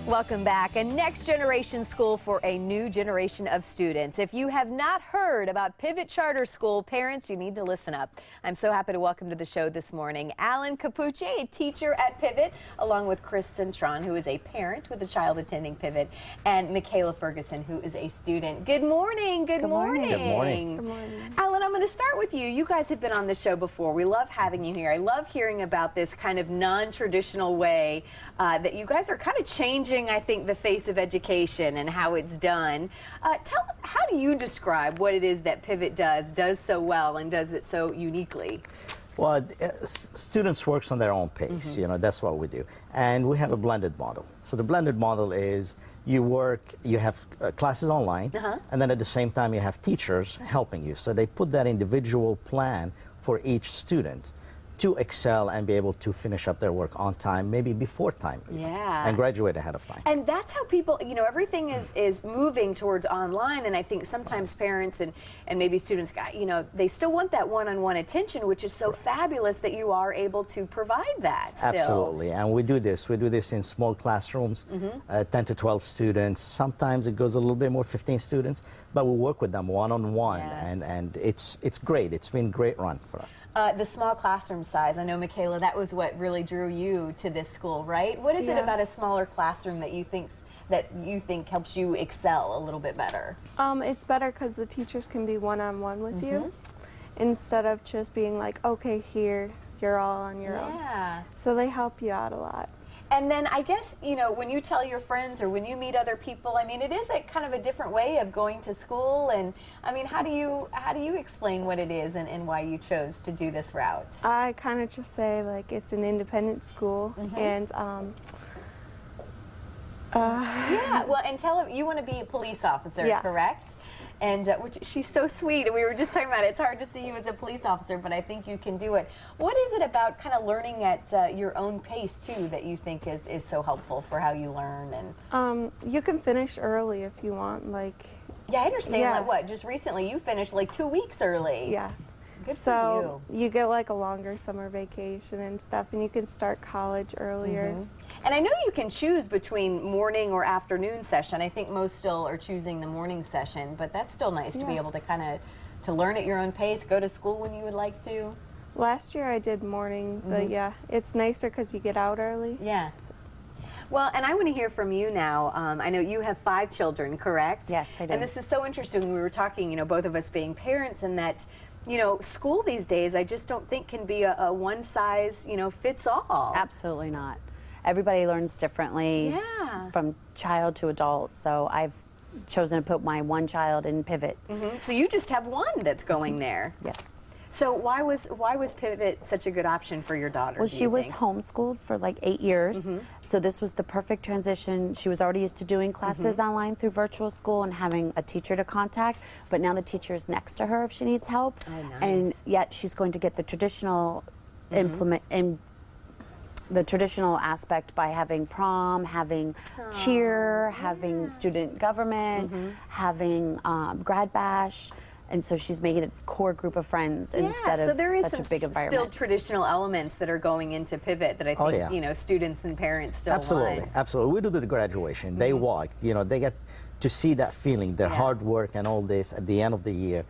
Welcome back. A next generation school for a new generation of students. If you have not heard about Pivot Charter School, parents, you need to listen up. I'm so happy to welcome to the show this morning Alan Capucci, a teacher at Pivot, along with Chris Cintron, who is a parent with a child attending Pivot, and Michaela Ferguson, who is a student. Good morning. Good morning. Good morning. Good morning. Alan, I'm going to start with you. You guys have been on the show before. We love having you here. I love hearing about this kind of non-traditional way that you guys are kind of changing, I think, the face of education and how it's done. How do you describe what it is that Pivot does so well and does it so uniquely? Well, students work on their own pace, you know, that's what we do. And we have a blended model. So the blended model is you have classes online, and then at the same time you have teachers helping you. So they put that individual plan for each student to excel and be able to finish up their work on time, maybe before time, and graduate ahead of time. And that's how people, you know, everything is moving towards online, and I think sometimes parents and maybe students, you know, they still want that one-on-one attention, which is so fabulous that you are able to provide that still. Absolutely, and we do this in small classrooms, 10 to 12 students. Sometimes it goes a little bit more, 15 students, but we work with them one-on-one, and it's great. It's been a great run for us. The small classroom size, I know, Michaela, that was what really drew you to this school, right? What is it about a smaller classroom that you think helps you excel a little bit better? It's better because the teachers can be one-on-one with you instead of just being like, okay, here, you're all on your own. So they help you out a lot. And then I guess, you know, when you tell your friends or when you meet other people, I mean, it is a kind of a different way of going to school. And I mean, how do you explain what it is and why you chose to do this route? I kind of just say, like, it's an independent school, and yeah, well, and tell them you want to be a police officer, correct? And which she's so sweet, and we were just talking about it. It's hard to see you as a police officer, but I think you can do it. What is it about kind of learning at your own pace too that you think is so helpful for how you learn? And you can finish early if you want, like. Yeah, I understand. Like what? Just recently, you finished like 2 weeks early. Yeah. Good so for you. You get like a longer summer vacation and stuff, and you can start college earlier. And I know you can choose between morning or afternoon session. I think most still are choosing the morning session, but that's still nice to be able to kind of to learn at your own pace, go to school when you would like to. Last year I did morning, but yeah, it's nicer because you get out early. Yeah. Well, and I want to hear from you now. I know you have 5 children, correct? Yes, I do. And this is so interesting. We were talking, you know, both of us being parents, and that, you know, school these days, I just don't think can be a one size, you know, fits all. Absolutely not. Everybody learns differently from child to adult. So I've chosen to put my one child in Pivot. So you just have one that's going there. Yes. So why was Pivot such a good option for your daughter? Well, she was homeschooled for like 8 years, so this was the perfect transition. She was already used to doing classes online through virtual school and having a teacher to contact, but now the teacher is next to her if she needs help. Oh, nice. And yet she's going to get the traditional the traditional aspect by having prom, having cheer, having student government, having grad bash. And so she's making a core group of friends instead of such a big environment. Still traditional elements that are going into Pivot that I think you know, students and parents still want. Absolutely. We do the graduation. They walk. You know, they get to see that feeling, their hard work and all this at the end of the year.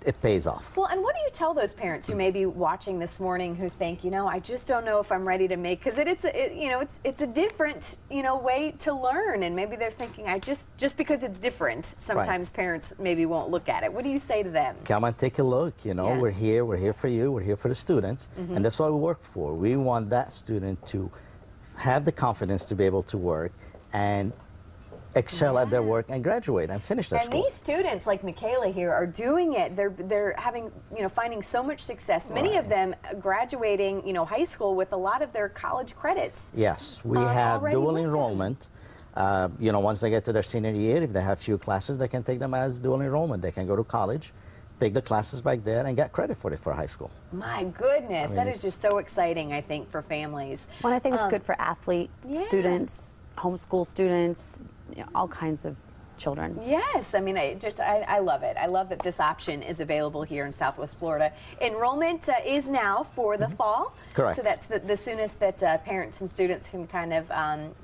It pays off. Well, and what do you tell those parents who may be watching this morning who think, you know, I just don't know if I'm ready to make, because it's a different, you know, way to learn, and maybe they're thinking, just because it's different, sometimes parents maybe won't look at it. What do you say to them? Come and take a look. You know, we're here for you, we're here for the students, and that's what we work for. We want that student to have the confidence to be able to work and excel at their work and graduate and finish their school. And these students like Michaela here are doing it. They're having, you know, finding so much success. Many of them graduating, you know, high school with a lot of their college credits. Yes, we have dual enrollment. You know, once they get to their senior year, if they have few classes, they can take them as dual enrollment. They can go to college, take the classes back there, and get credit for it for high school. My goodness, that is just so exciting, I think, for families. Well, I think it's good for athletes, students, homeschool students, you know, all kinds of children. Yes, I mean, I love it. I love that this option is available here in Southwest Florida. Enrollment is now for the fall. Correct. So that's the soonest that parents and students can kind of,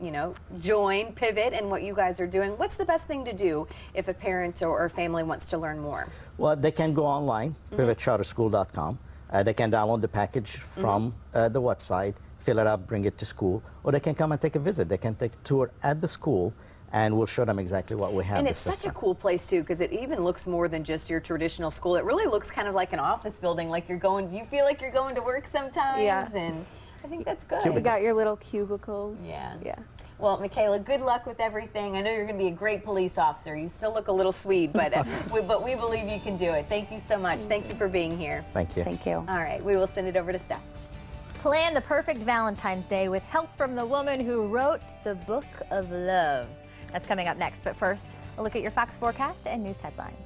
you know, join Pivot and what you guys are doing. What's the best thing to do if a parent or family wants to learn more? Well, they can go online, pivotcharterschool.com. They can download the package from the website, fill it up, bring it to school, or they can come and take a visit. They can take a tour at the school, and we'll show them exactly what we have. And it's such a cool place, too, because it even looks more than just your traditional school. It really looks kind of like an office building, like you're going, do you feel like you're going to work sometimes? Yeah. And I think that's good. You got your little cubicles. Yeah. Yeah. Well, Michaela, good luck with everything. I know you're going to be a great police officer. You still look a little Swede, but we believe you can do it. Thank you so much. Thank you for being here. Thank you. Thank you. All right, we will send it over to Steph. Plan the perfect Valentine's Day with help from the woman who wrote the Book of Love. That's coming up next, but first, a look at your Fox forecast and news headlines.